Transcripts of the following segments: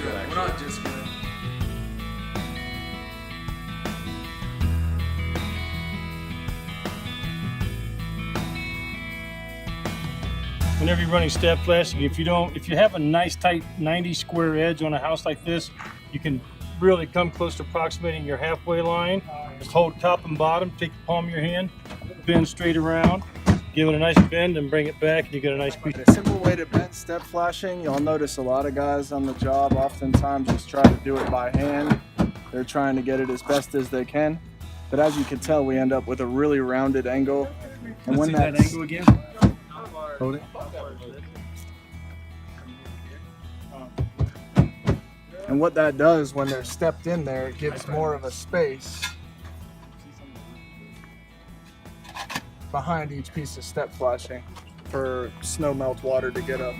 good, actually. We're not just good. Whenever you're running step flashing, if you have a nice tight 90 square edge on a house like this, you can really come close to approximating your halfway line. Just hold top and bottom, take the palm of your hand, bend straight around, give it a nice bend and bring it back and you get a nice piece. A simple way to bend step flashing, you'll notice a lot of guys on the job oftentimes just try to do it by hand. They're trying to get it as best as they can. But as you can tell, we end up with a really rounded angle. And when that angle again. Hold it. And what that does when they're stepped in there, it gives more of a space behind each piece of step flashing for snow melt water to get up.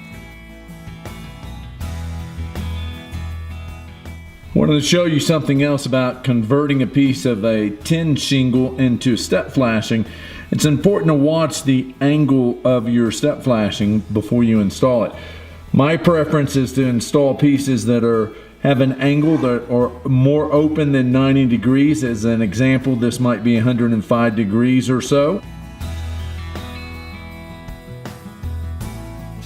Wanted to show you something else about converting a piece of a tin shingle into step flashing. It's important to watch the angle of your step flashing before you install it. My preference is to install pieces that have an angle that are more open than 90 degrees. As an example, this might be 105 degrees or so.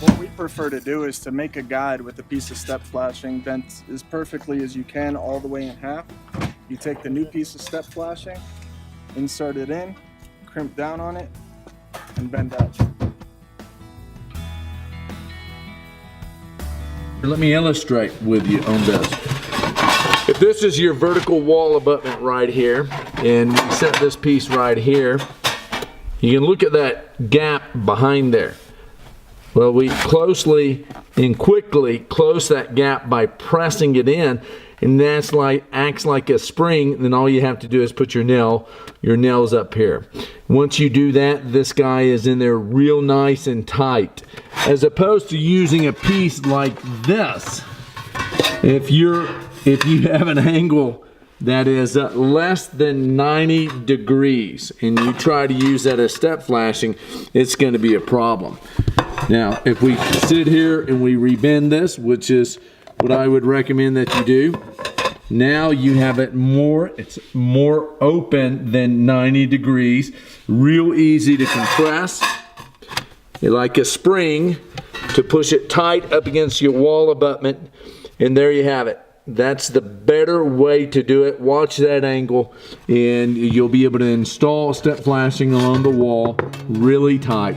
What we prefer to do is to make a guide with a piece of step flashing bent as perfectly as you can all the way in half. You take the new piece of step flashing, insert it in, crimp down on it, and bend out. Let me illustrate with you on this. If this is your vertical wall abutment right here, and we set this piece right here, you can look at that gap behind there. Well, we closely and quickly close that gap by pressing it in, and that's acts like a spring. Then all you have to do is put your nails up here. Once you do that, this guy is in there real nice and tight. As opposed to using a piece like this, if you have an angle that is less than 90 degrees and you try to use that as step flashing, it's going to be a problem. Now, if we sit here and we rebend this, which is what I would recommend that you do, now you have it's more open than 90 degrees, real easy to compress, like a spring to push it tight up against your wall abutment, and there you have it. That's the better way to do it. Watch that angle and you'll be able to install step flashing along the wall really tight.